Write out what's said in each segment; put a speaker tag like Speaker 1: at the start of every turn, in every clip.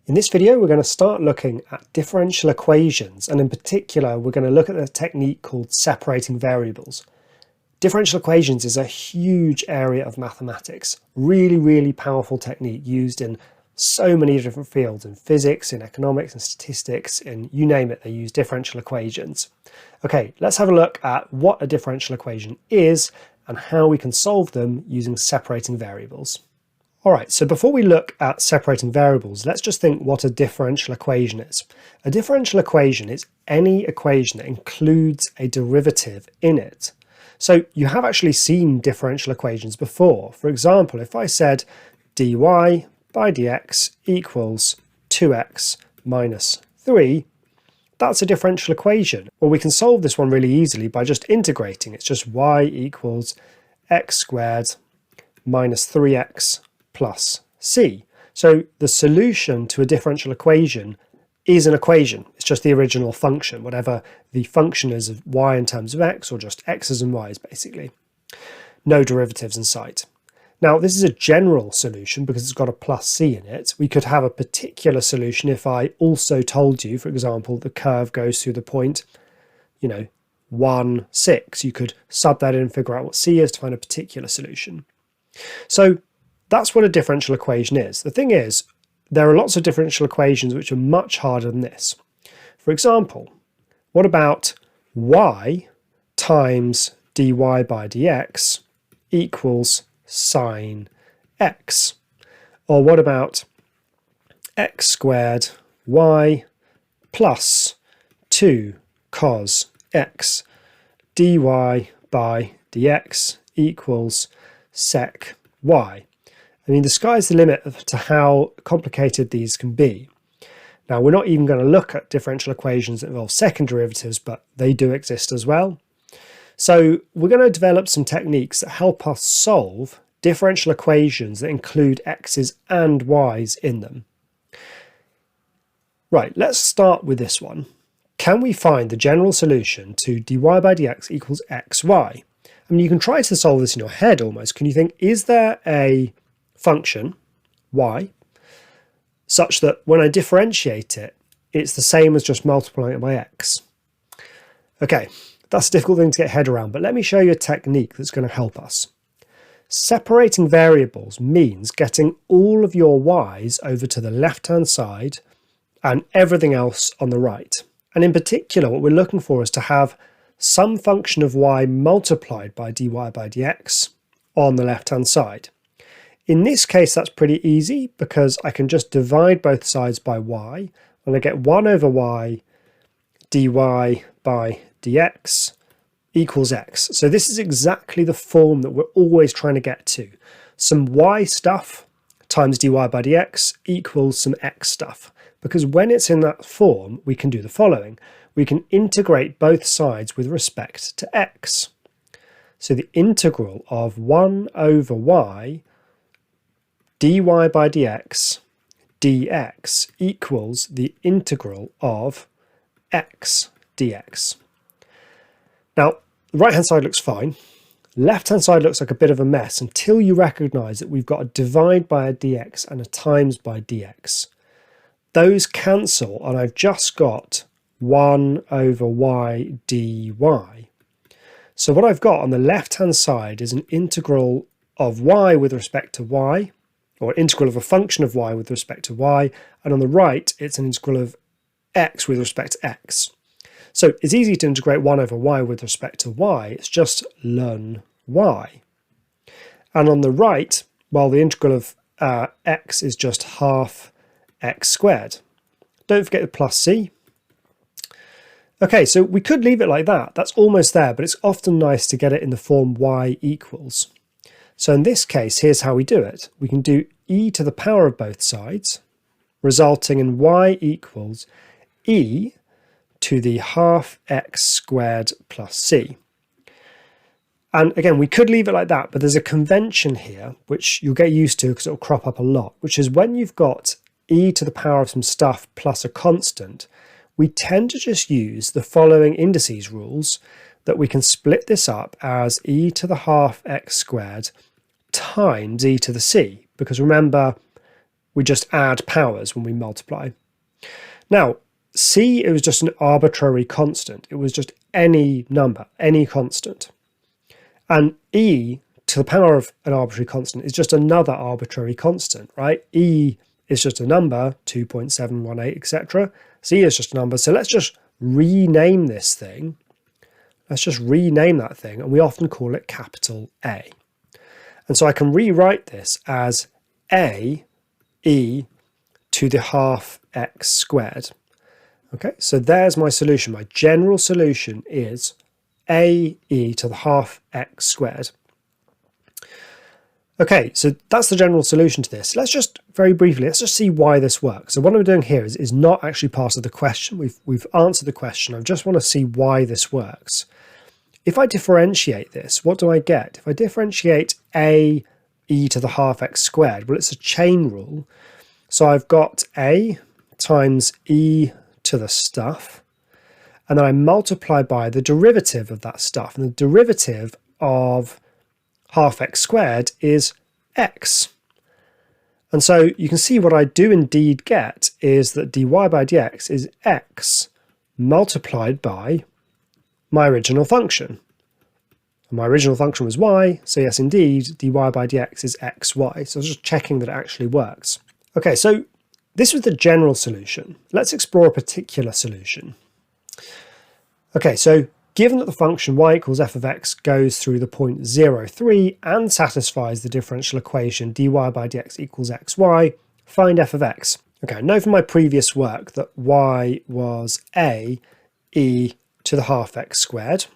Speaker 1: In this video, we're going to start looking at differential equations, and in particular, we're going to look at the technique called separating variables. Differential equations is a huge area of mathematics, really powerful technique used in so many different fields, in physics, in economics, in statistics, in you name it, they use differential equations. Okay, let's have a look at what a differential equation is and how we can solve them using separating variables. Alright, so before we look at separating variables, let's just think what a differential equation is. A differential equation is any equation that includes a derivative in it. So you have actually seen differential equations before. For example, if I said dy by dx equals 2x minus 3, that's a differential equation. Well, we can solve this one really easily by just integrating. It's just y equals x squared minus 3x plus c. So the solution to a differential equation is an equation. It's just the original function, whatever the function is of y in terms of x, or just x's and y's basically. No derivatives in sight. Now this is a general solution because it's got a plus c in it. We could have a particular solution if I also told you, for example, the curve goes through the point, 1, 6. You could sub that in and figure out what c is to find a particular solution. So that's what a differential equation is. The thing is, there are lots of differential equations which are much harder than this. For example, what about y times dy by dx equals sine x? Or what about x squared y plus 2 cos x dy by dx equals sec y? I mean, the sky's the limit to how complicated these can be. Now, we're not even going to look at differential equations that involve second derivatives, but they do exist as well. So we're going to develop some techniques that help us solve differential equations that include x's and y's in them. Right, let's start with this one. Can we find the general solution to dy by dx equals xy? I mean, you can try to solve this in your head almost. Can you think, is there a function, y, such that when I differentiate it, it's the same as just multiplying it by x? Okay, that's a difficult thing to get your head around, but let me show you a technique that's going to help us. Separating variables means getting all of your y's over to the left-hand side and everything else on the right. And in particular, what we're looking for is to have some function of y multiplied by dy by dx on the left-hand side. In this case, that's pretty easy because I can just divide both sides by y, and I get 1 over y dy by dx equals x. So this is exactly the form that we're always trying to get to. Some y stuff times dy by dx equals some x stuff. Because when it's in that form, we can do the following. We can integrate both sides with respect to x. So the integral of 1 over y dy by dx dx equals the integral of x dx. Now, the right-hand side looks fine. Left-hand side looks like a bit of a mess until you recognise that we've got a divide by a dx and a times by dx. Those cancel, and I've just got 1 over y dy. So what I've got on the left-hand side is an integral of y with respect to y, or integral of a function of y with respect to y, and on the right it's an integral of x with respect to x. So it's easy to integrate 1 over y with respect to y, it's just ln y. And on the right, well, the integral of x is just half x squared. Don't forget the plus c. Okay, so we could leave it like that, that's almost there, but it's often nice to get it in the form y equals. So in this case, here's how we do it. We can do e to the power of both sides, resulting in y equals e to the half x squared plus c. And again, we could leave it like that, but there's a convention here, which you'll get used to because it'll crop up a lot, which is when you've got e to the power of some stuff plus a constant, we tend to just use the following indices rules that we can split this up as e to the half x squared times e to the c, because remember we just add powers when we multiply. Now, C, it was just an arbitrary constant. It was just any number, any constant. And E to the power of an arbitrary constant is just another arbitrary constant, right? E is just a number, 2.718, etc. C is just a number. So let's just rename this thing. Let's just rename that thing, and we often call it capital A. And so I can rewrite this as A e to the half x squared. Okay, so there's my solution. My general solution is a e to the half x squared. Okay, so that's the general solution to this. Let's just very briefly, let's just see why this works. So what I'm doing here is not actually part of the question. We've answered the question. I just want to see why this works. If I differentiate this, what do I get? If I differentiate a e to the half x squared, well, it's a chain rule. So I've got a times e to the stuff, and then I multiply by the derivative of that stuff. And the derivative of half x squared is x. And so you can see what I do indeed get is that dy by dx is x multiplied by my original function. And my original function was y, so yes, indeed, dy by dx is xy. So I was just checking that it actually works. Okay, so this was the general solution. Let's explore a particular solution. Okay, so given that the function y equals f of x goes through the point 0, 3 and satisfies the differential equation dy by dx equals xy, find f of x. Okay, I know from my previous work that y was a e to the half x squared,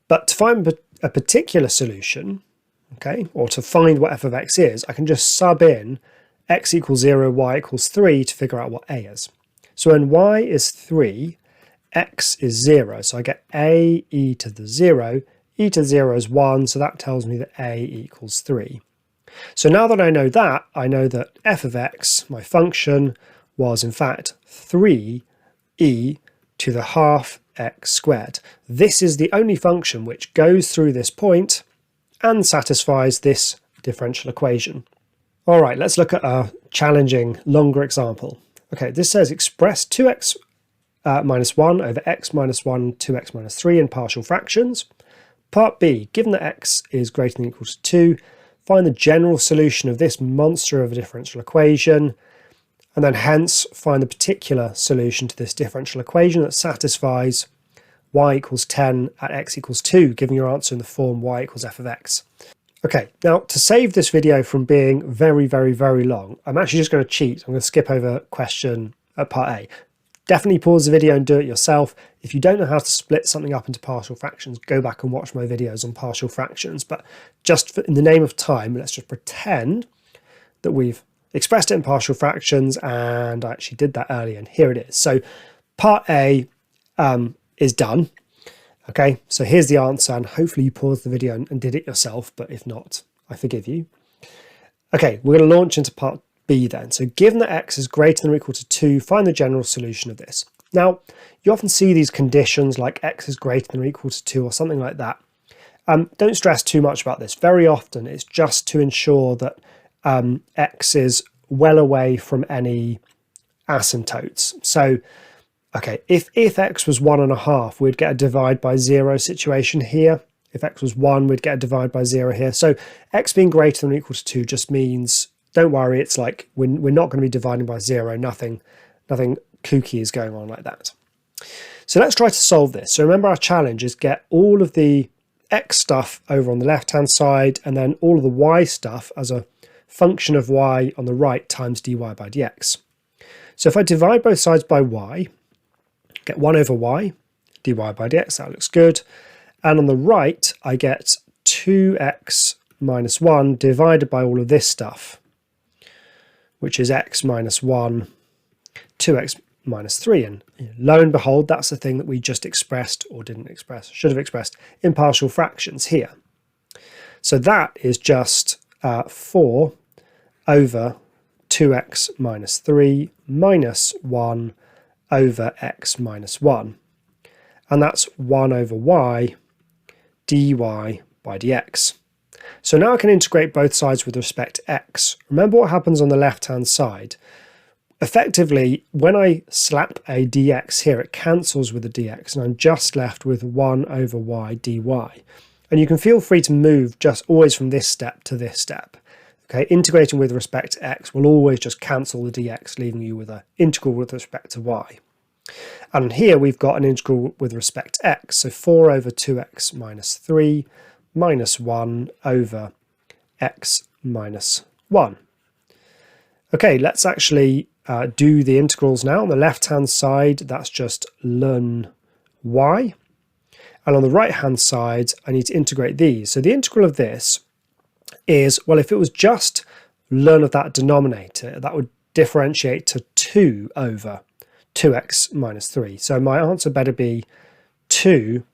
Speaker 1: but to find a particular solution, okay, or to find what f of x is, I can just sub in x equals 0, y equals 3 to figure out what a is. So when y is 3, x is 0, so I get a e to the 0, e to the 0 is 1, so that tells me that a equals 3. So now that I know that f of x, my function, was in fact 3e to the half x squared. This is the only function which goes through this point and satisfies this differential equation. All right, let's look at a challenging, longer example. Okay, this says express 2x minus 1 over x minus 1, 2x minus 3 in partial fractions. Part B, given that x is greater than or equal to 2, find the general solution of this monster of a differential equation, and then hence find the particular solution to this differential equation that satisfies y equals 10 at x equals 2, giving your answer in the form y equals f of x. Okay, now to save this video from being very, very, very long, I'm actually just going to cheat. I'm going to skip over question at part A. Definitely pause the video and do it yourself. If you don't know how to split something up into partial fractions, go back and watch my videos on partial fractions. But just in the name of time, let's just pretend that we've expressed it in partial fractions, and I actually did that earlier, and here it is. So part A is done. Okay, so here's the answer, and hopefully you paused the video and did it yourself, but if not, I forgive you. Okay, we're going to launch into part B then. So given that x is greater than or equal to 2, find the general solution of this. Now, you often see these conditions like x is greater than or equal to 2 or something like that. Don't stress too much about this. Very often it's just to ensure that x is well away from any asymptotes. So, okay, if x was 1.5, we'd get a divide by 0 situation here. If x was 1, we'd get a divide by 0 here. So x being greater than or equal to 2 just means, don't worry, it's like we're not going to be dividing by 0. Nothing kooky is going on like that. So let's try to solve this. So remember, our challenge is get all of the x stuff over on the left-hand side and then all of the y stuff as a function of y on the right times dy by dx. So if I divide both sides by y, get 1 over y, dy by dx, that looks good. And on the right, I get 2x minus 1 divided by all of this stuff, which is x minus 1, 2x minus 3. And lo and behold, that's the thing that we just expressed, or didn't express, should have expressed, in partial fractions here. So that is just 4 over 2x minus 3 minus 1 over x minus 1. And that's 1 over y dy by dx. So now I can integrate both sides with respect to x. Remember what happens on the left-hand side. Effectively, when I slap a dx here, it cancels with the dx, and I'm just left with 1 over y dy. And you can feel free to move just always from this step to this step. Okay, integrating with respect to x will always just cancel the dx, leaving you with an integral with respect to y. And here we've got an integral with respect to x, so 4 over 2x minus 3 minus 1 over x minus 1. Okay, let's actually do the integrals now. On the left-hand side, that's just ln y. And on the right-hand side, I need to integrate these. So the integral of this is, well, if it was just ln of that denominator, that would differentiate to 2 over 2x minus 3. So my answer better be 2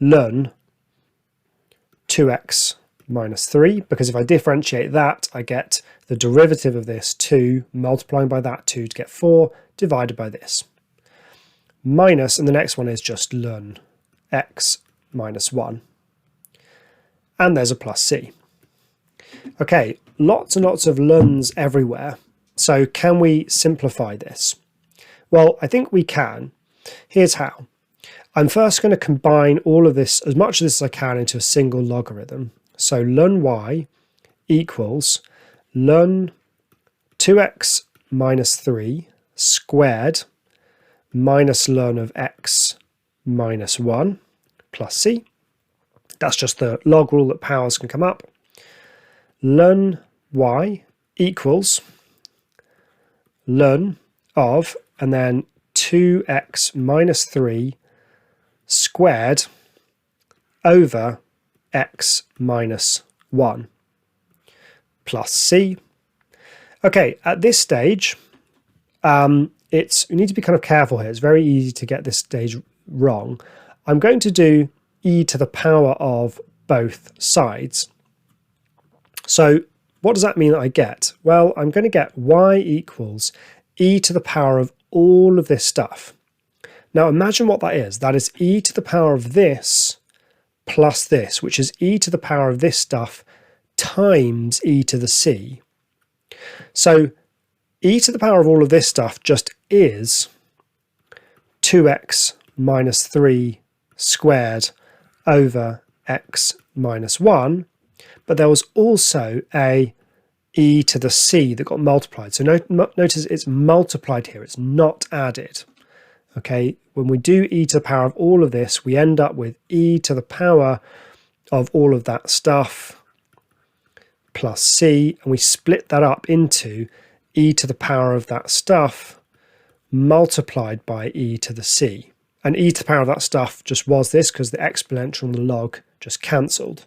Speaker 1: ln 2x minus 3, because if I differentiate that, I get the derivative of this 2, multiplying by that 2 to get 4, divided by this. Minus, and the next one is just ln x minus 1. And there's a plus c. Okay, lots and lots of lns everywhere. So can we simplify this? Well, I think we can. Here's how. I'm first going to combine all of this, as much of this as I can, into a single logarithm. So ln y equals ln 2x minus 3 squared minus ln of x minus 1 plus c. That's just the log rule that powers can come up. Ln y equals ln of, and then 2x minus 3 squared over x minus 1 plus c. Okay, at this stage, you need to be kind of careful here. It's very easy to get this stage wrong. I'm going to do e to the power of both sides. So what does that mean that I get? Well, I'm going to get y equals e to the power of all of this stuff. Now imagine what that is. That is e to the power of this plus this, which is e to the power of this stuff times e to the c. So e to the power of all of this stuff just is 2x minus 3 squared over x minus 1, but there was also a e to the c that got multiplied. So notice it's multiplied here, it's not added. Okay, when we do e to the power of all of this, we end up with e to the power of all of that stuff plus c, and we split that up into e to the power of that stuff multiplied by e to the c. And e to the power of that stuff just was this, because the exponential and the log just cancelled.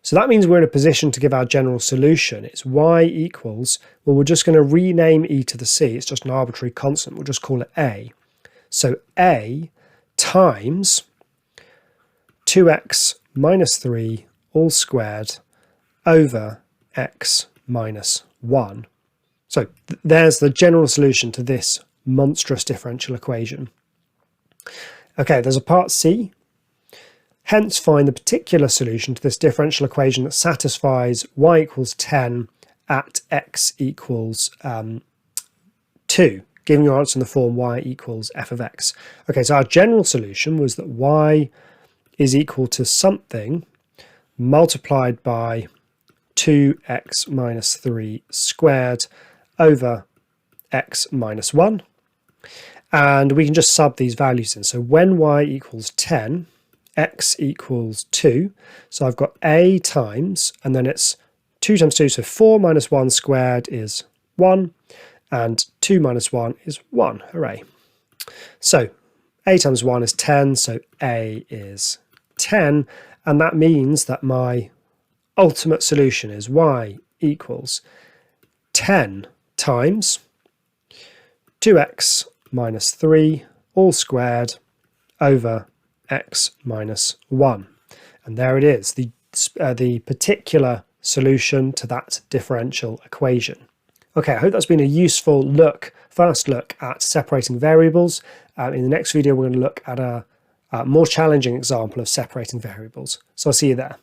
Speaker 1: So that means we're in a position to give our general solution. It's y equals, well, we're just going to rename e to the c. It's just an arbitrary constant. We'll just call it a. So a times 2x minus 3 all squared over x minus 1. So there's the general solution to this monstrous differential equation. Okay, there's a part C. Hence find the particular solution to this differential equation that satisfies y equals 10 at x equals 2, giving your answer in the form y equals f of x. Okay, so our general solution was that y is equal to something multiplied by 2x minus 3 squared over x minus 1. And we can just sub these values in. So when y equals 10, x equals 2. So I've got a times, and then it's 2 times 2, so 4 minus 1 squared is 1, and 2 minus 1 is 1. Hooray. So a times 1 is 10, so a is 10, and that means that my ultimate solution is y equals 10 times 2x minus 3 all squared over x minus 1. And there it is, the particular solution to that differential equation. Okay, I hope that's been a useful first look at separating variables. In the next video, we're going to look at a more challenging example of separating variables. So I'll see you there.